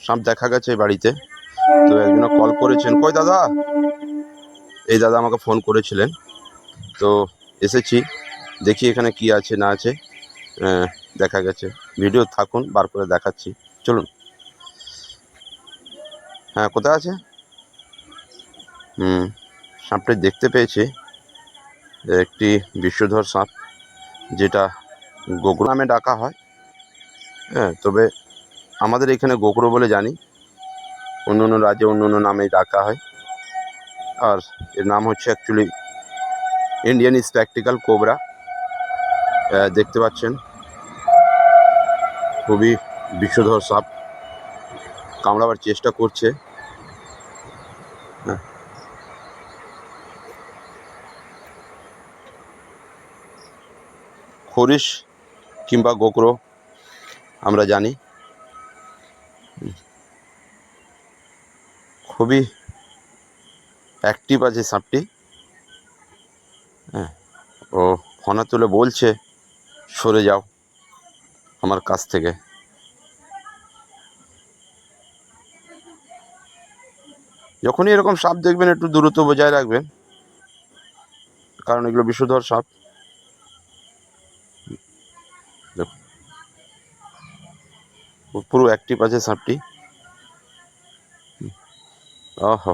সাপ দেখা গেছে এই বাড়িতে। তো একজন কল করেছেন, কই দাদা, এই দাদা আমাকে ফোন করেছিলেন। তো এসেছি, দেখি এখানে কি আছে না আছে। দেখা গেছে, ভিডিও থাকুন, বার করে দেখাচ্ছি, চলুন। হ্যাঁ, কোথায় আছে? সাপটি দেখতে পেয়েছি, একটি বিষধর সাপ, যেটা গোগরো নামে ডাকা হয়। হ্যাঁ, তবে আমাদের এখানে গোগরো বলে জানি, অন্য অন্য রাজ্যে অন্য অন্য নামে ডাকা হয়। আর এর নাম হচ্ছে অ্যাকচুয়ালি ইন্ডিয়ান স্প্যাকটিক্যাল কোবরা। দেখতে পাচ্ছেন, খুবই বিষধর সাপ, কামড়াবার চেষ্টা করছে। হ্যাঁ, খরিশ কিংবা গোগরো আমরা জানি। খুবই অ্যাক্টিভ আছে সাপটি। হ্যাঁ, ও ফনা তুলে বলছে, সরে যাও আমার কাছ থেকে। যখনই এরকম সাপ দেখবেন একটু দূরত্ব বজায় রাখবেন, কারণ এগুলো বিষধর সাপ। দেখুন, পুরো অ্যাক্টিভ আছে সাপটি। হ।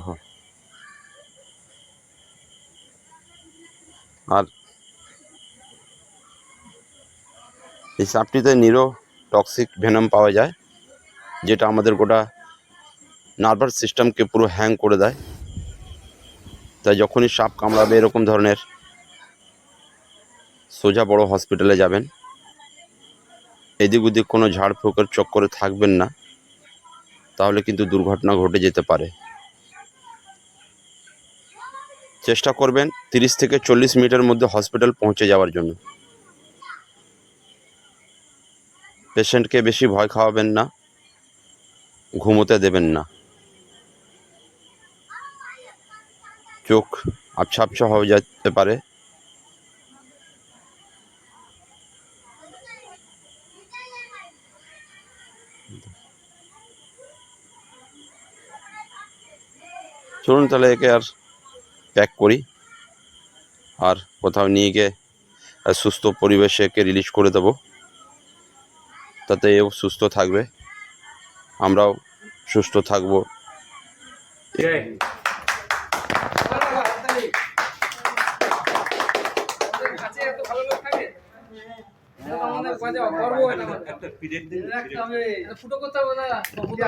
আর এই সাপটিতে নিরো টক্সিক ভেনম পাওয়া যায়, যেটা আমাদের গোটা নার্ভাস সিস্টেমকে পুরো হ্যাং করে দেয়। তাই যখনই সাপ কামড়াবে এরকম ধরনের, সোজা বড় হসপিটালে যাবেন। এদিক ওদিক কোনো ঝাড়ফুঁকের চক্করে থাকবেন না, তাহলে কিন্তু দুর্ঘটনা ঘটে যেতে পারে। চেষ্টা করবেন 30 থেকে 40 মিনিটের মধ্যে হসপিটাল পৌঁছে যাওয়ার জন্য। পেশেন্টকে বেশি ভয় খাওয়াবেন না, ঘুমোতে দেবেন না। চোখ আবছা আবছা হয়ে যেতে পারে। চলুন তাহলে একে আর প্যাক করি, আর কোথাও নিয়ে গিয়ে সুস্থ পরিবেশে একে রিলিজ করে দেবো। তাতে এও সুস্থ থাকবে, আমরাও সুস্থ থাকবো। আমাদের